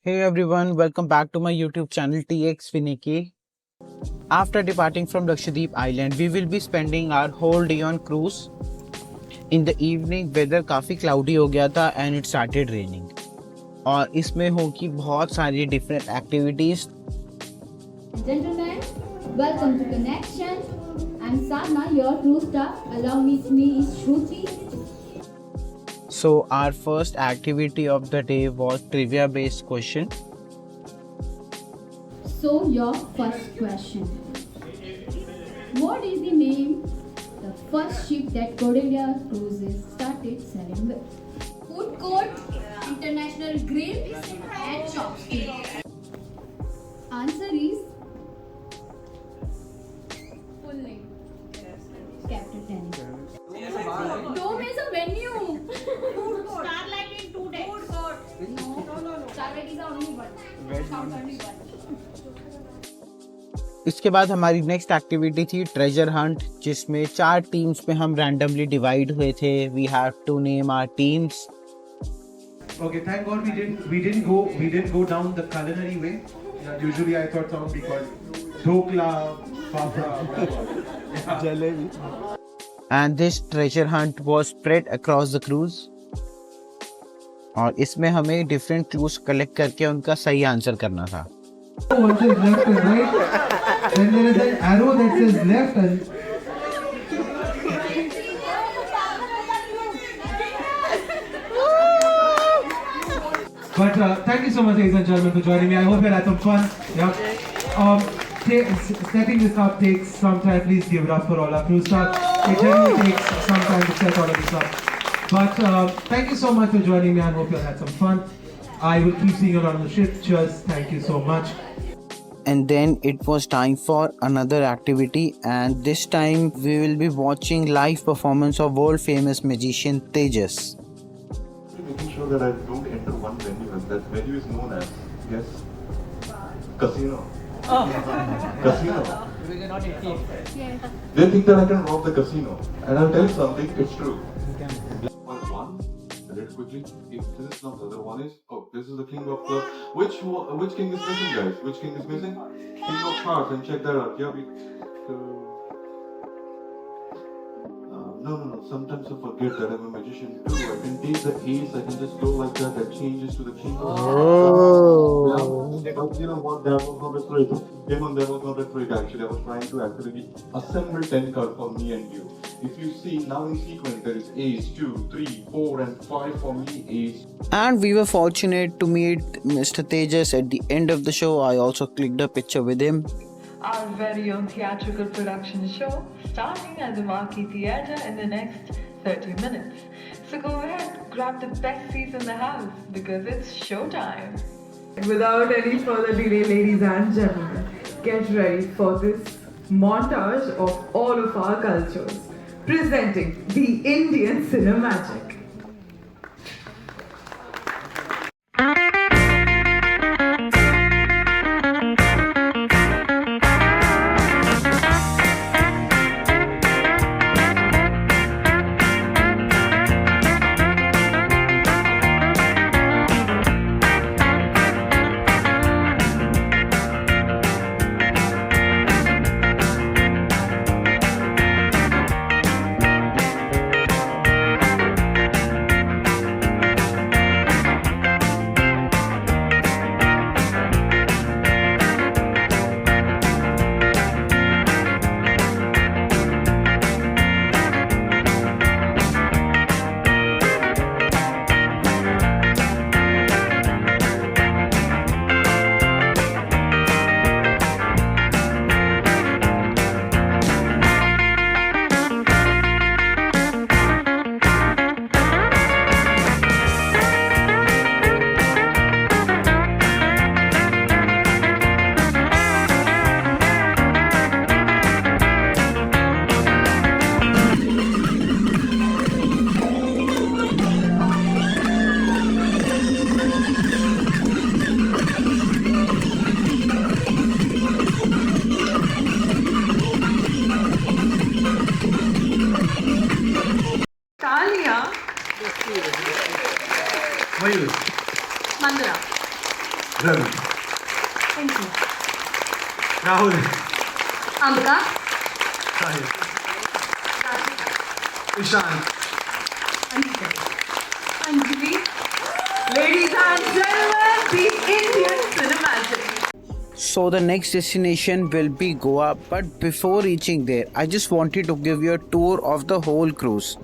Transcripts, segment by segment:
Hey everyone, welcome back to my YouTube channel TX Viniki. After departing from Lakshadweep Island, we will be spending our whole day on cruise. In the evening, weather काफ़ी cloudy हो गया था and it started raining. और इसमें होगी बहुत सारी different activities. Gentlemen, welcome to Connection. I'm Sadna, your crew star. Along with me is Shruti. So our first activity of the day was trivia based question. So, your first question. What is the name the first ship that Cordelia Cruises started sailing with? Food Court, International Grill, and Chopstick. Answer is full name. Captain Dennis. Dome is a venue. Starlight in 2 days. No. Starlight is the only one. Count only one. इसके बाद हमारी next activity थी treasure hunt, जिसमें 4 teams में हम randomly divide हुए थे. We have to name our teams. Okay, thank God we didn't go down the culinary way. Usually I thought someone would be called dhokla, fafra, jalebi. And this treasure hunt was spread across the cruise. और इसमें हमें different clues collect करके उनका सही answer करना था. One says left and right. Then there is an arrow that says left and But thank you so much, ladies and gentlemen, for joining me. I hope you had some fun. Setting this up takes some time. Please give it up for all our crew staff. It generally takes some time to set all of this up. But thank you so much for joining me. I hope you had some fun. I will keep seeing you on the ship. Cheers. Thank you so much. And then it was time for another activity, and this time we will be watching live performance of world famous magician Tejas. Making sure that I don't enter one venue, and that venue is known as, yes, casino. Casino. They think that I can rob the casino, and I'll tell you something, it's true. One, read quickly. If this is not the other one is, oh, this is the king of clubs. Which king is missing, guys? Which king is missing? King of hearts, and check that out. Yeah, no. Sometimes I forget that I'm a magician too. I can take the ace, I can just go like that. That changes to the king of hearts. Yeah. But you know what? That was not a trick. Demon, that was not a trick. Actually, I was trying to actually assemble 10 cards for me and you. If you see now in sequence, there is ace, 2, 3, 4, and 5 for me. Ace. And we were fortunate to meet Mr. Tejas at the end of the show. I also clicked a picture with him. Our very own theatrical production show starting at the Marquee Theatre in the next 30 minutes. So go ahead, grab the best seats in the house because it's showtime. Without any further delay, ladies and gentlemen, get ready for this montage of all of our cultures, presenting the Indian Cinemagic. Ravi. Thank you. Rahul. Amka. Sahil. Ishan. Anjali. Ladies and gentlemen, the Indian Cinematic. So the next destination will be Goa, but before reaching there, I just wanted to give you a tour of the whole cruise.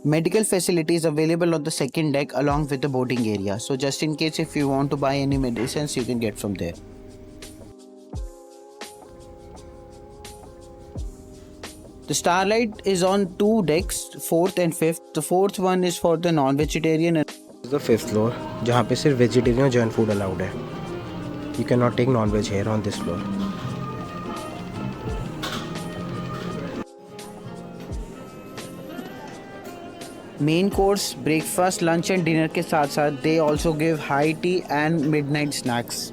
Medical facilities available on the second deck along with the boarding area. So just in case if you want to buy any medicines, you can get from there. The Starlight is on 2 decks, 4th and 5th. The 4th one is for the non-vegetarian and the 5th floor, जहाँ पे सिर्फ vegetarian और junk food allowed है. You cannot take non-veg here on this floor. main course, breakfast, lunch and dinner के साथ साथ they also give high tea and midnight snacks.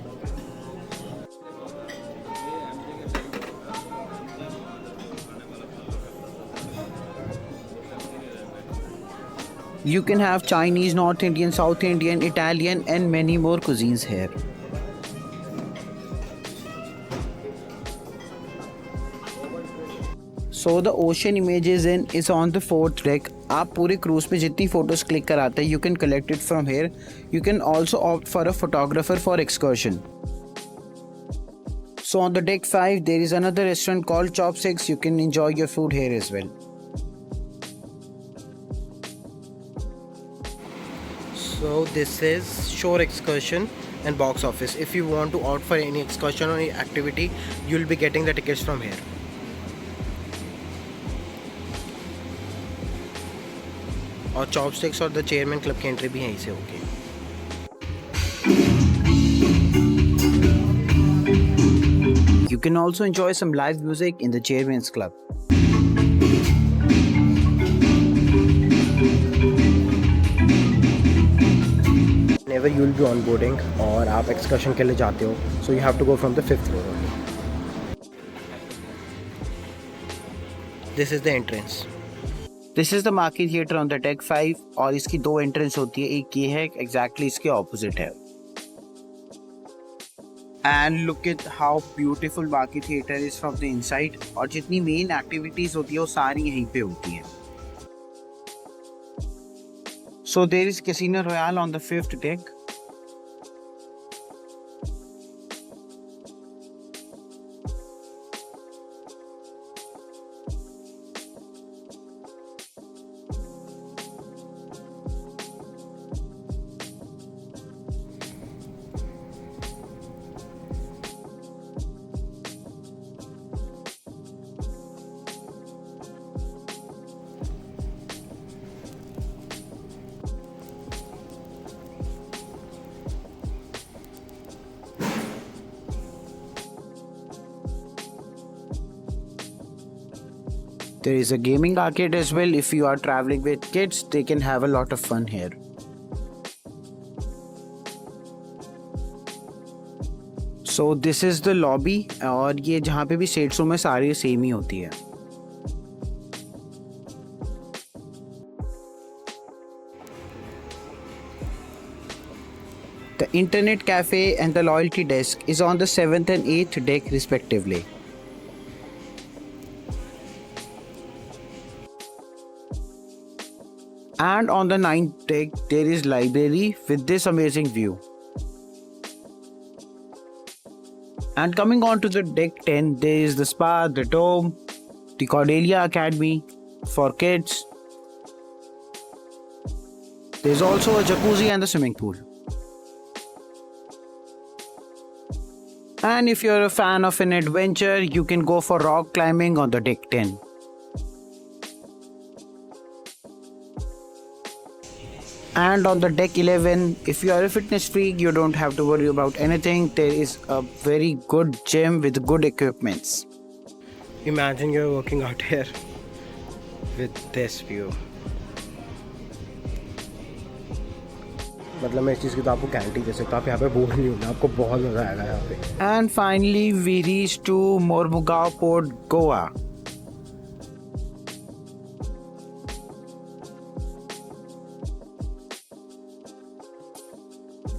You can have Chinese, North Indian, South Indian, Italian and many more cuisines here. So the ocean images in is on the 4th deck. आप पूरे cruise पे जितनी photos click कराते हैं, you can collect it from here. You can also opt for a photographer for excursion. So on the deck 5 there is another restaurant called Chopsticks. You can enjoy your food here as well. So this is shore excursion and box office. If you want to opt for any excursion or any activity, you will be getting the tickets from here. और chopsticks और the chairman club की entry भी यहीं से होगी. You can also enjoy some live music in the Chairman's Club. Whenever you will be onboarding और आप excursion के लिए जाते हो, so you have to go from the 5th floor only. This is the entrance. This is the Marquee Theatre on the deck 5 और इसकी 2 entrance होती है. एक ये है, exactly इसके opposite है. And look at how beautiful Marquee Theatre is from the inside. और जितनी main activities होती है वो सारी यहीं पे होती हैं. So there is Casino Royale on the 5th deck. There is a gaming arcade as well. If you are traveling with kids, they can have a lot of fun here. So this is the lobby और ये जहाँ पे भी sets room है सारी same ही होती है. The internet cafe and the loyalty desk is on the 7th and 8th deck respectively. And on the 9th deck there is library with this amazing view. And coming on to the deck 10, there is the spa, the dome, the Cordelia Academy for kids. There's also a jacuzzi and the swimming pool. And if you're a fan of an adventure, you can go for rock climbing on the deck 10. And on the deck 11, if you are a fitness freak, you don't have to worry about anything. There is a very good gym with good equipments. Imagine you're working out here with this view. मतलब मैं इस चीज़ की तो आपको guarantee दे सकता हूँ, आप यहाँ पे बोर नहीं होना, आपको बहुत मज़ा आएगा यहाँ पे. And finally, we reached to Mormugao Port, Goa.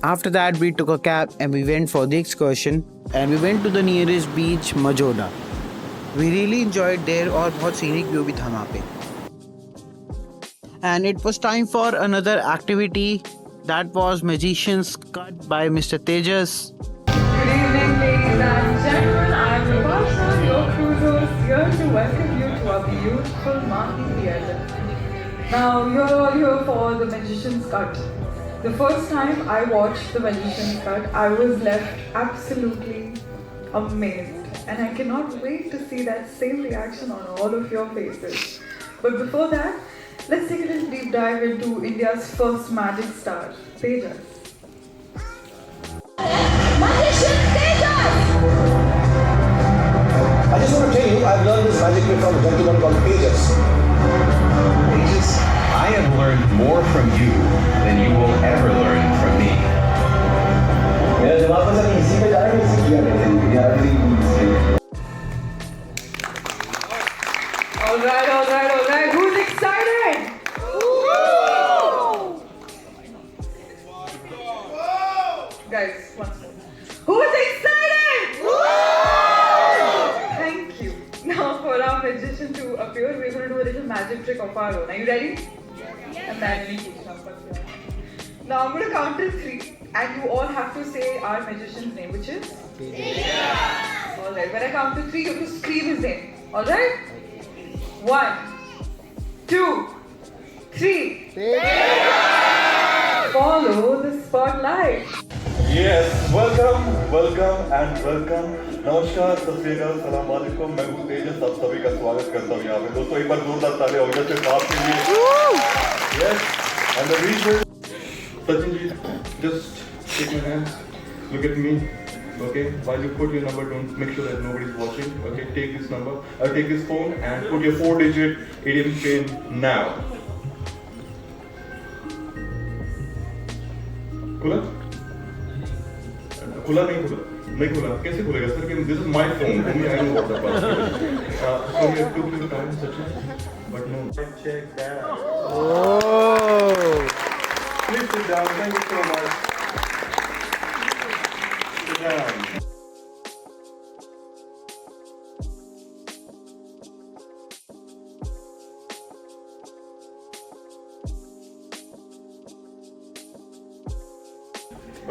After that, we took a cab and we went for the excursion and we went to the nearest beach, Majoda. We really enjoyed there और बहुत scenic view भी था वहाँ पे. And it was time for another activity. That was Magician's Cut by Mr. Tejas. Good evening, ladies and gentlemen. I am Natasha, your cruise host, here to welcome you to our beautiful Mahi Theatre. Now, you're all here for The Magician's Cut. The first time I watched The Magician's Cut, I was left absolutely amazed. And I cannot wait to see that same reaction on all of your faces. But before that, let's take a little deep dive into India's first magic star, Tejas. I just want to tell you, I've learned this magic trick from a gentleman called Tejas. Tejas, I have learned more from you than you will ever learn from me. मेरा दिमाग में सब इसी पे जा रहा है, इसी किया मैंने, यार really. Alright. Who's excited? Guys, once more. Who's excited? Thank you. Now for our magician to appear, we're going to do a little magic trick of our own. Are you ready? Yes. Now I'm going to count to 3 and you all have to say our magician's name, which is? Alright, when I count to 3, you have to scream his name. Alright? 1, 2, 3. Follow the spotlight. Yes, welcome and welcome. नमस्कार, सत श्री अकाल, सलाम वालेकुम. मैं हूँ तेजस, आप सभी का स्वागत करता हूँ यहाँ पे. दोस्तों एक बार जोरदार ताली हो जाए सिर्फ आपके लिए. Yes, and the reason. Sachin ji, just take my hands, look at me. Okay, while you put your number, don't make sure that nobody's watching. Okay, take this number, take this phone and put your 4-digit ATM pin now. खुला नहीं खुला कैसे खुलेगा sir कि this is my phone only I know what the password is. So you took your time Sachin, but no, check that. Please sit down, thank you so much. Sit down.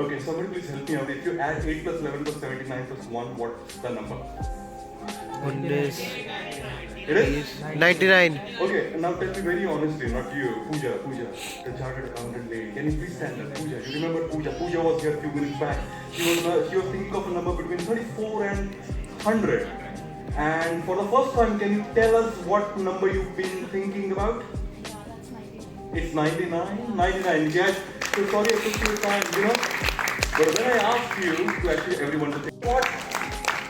Okay, somebody please help me out. If you add 8 plus 11 plus 79 plus 1, what's the number? It is It is? 99. Okay, now tell me very honestly, not you, Pooja, the chartered accountant lady. Can you please stand up? Pooja, you remember Pooja? Pooja was here a few minutes back. She was thinking of a number between 34 and 100. And for the first time, can you tell us what number you've been thinking about? It's 99? 99, yes. So sorry I took your time, you know. But when I asked you to actually everyone to think, what?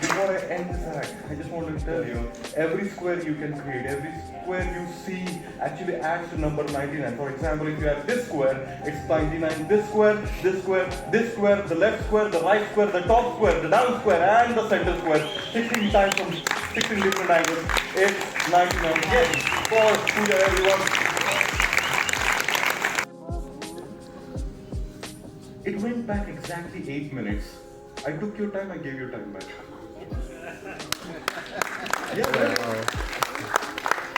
Before I end this act, I just want to tell you, every square you can create, every square you see actually adds to number 99. For example, if you add this square, it's 99. This square, this square, this square, the left square, the right square, the top square, the down square, and the center square. 16 times from 16 different angles. It's 99. Yes, for Pooja, everyone. It went back exactly 8 minutes. I took your time, I gave your time back. Yeah, right?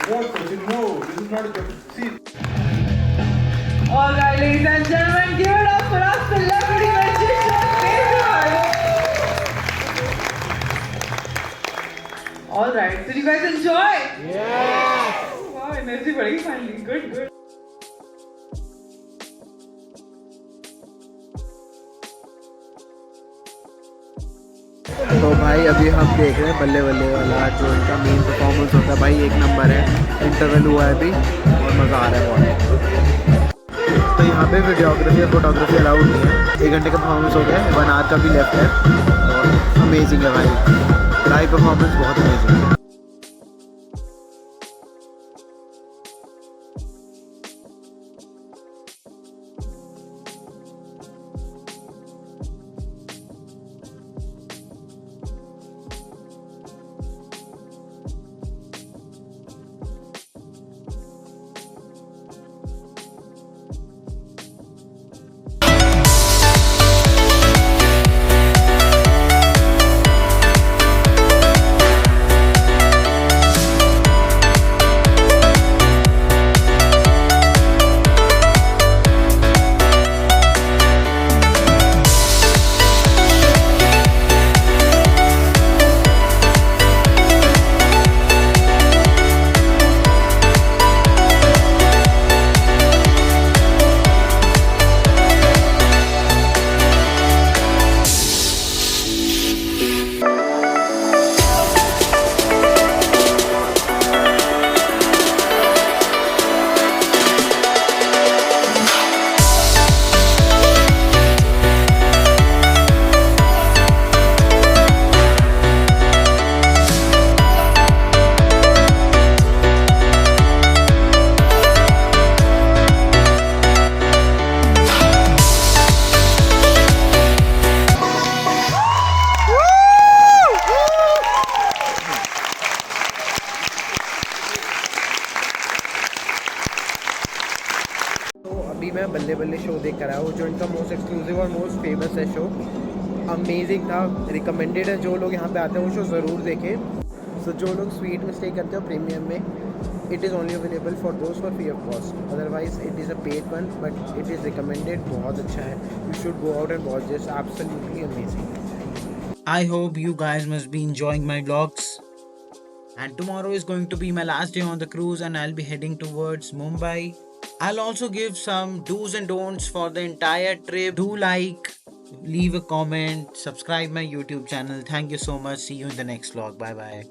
What, Sachin? No, this is not a joke. See. Alright, ladies and gentlemen, give it up for our celebrity magician, Tejas. Alright, did you guys enjoy? Yeah! Wow, energy very finally. Good. तो भाई अभी हम देख रहे हैं बल्ले बल्ले वाला जो इनका मेन परफॉर्मेंस होता है. भाई एक नंबर है. इंटरवल हुआ है अभी और मज़ा आ रहा है बहुत. तो यहाँ पे वीडियोग्राफी और फोटोग्राफी अलाउड नहीं है. 1 घंटे का परफॉर्मेंस हो गया. 1 आवर का भी लेफ्ट है और अमेजिंग है भाई. लाइव परफॉर्मेंस बहुत अमेजिंग है. देख कर आया हूँ, जो इनका मोस्ट एक्सक्लूसिव और मोस्ट फेमस है शो। अमेजिंग था, रिकमेंडेड है, जो लोग यहाँ पे आते हैं वो शो ज़रूर देखें। सो जो लोग स्वीट में स्टे करते हो प्रीमियम में, it is only available for दोस्त for free of cost, otherwise it is a paid one, but it is recommended, बहुत अच्छा है। You should go out and watch this, absolutely amazing. I hope you guys must be enjoying my vlogs. And tomorrow is going to be my last day on the cruise and I'll be heading towards Mumbai. I'll also give some do's and don'ts for the entire trip. Do like, leave a comment, subscribe my YouTube channel. Thank you so much. See you in the next vlog. Bye bye.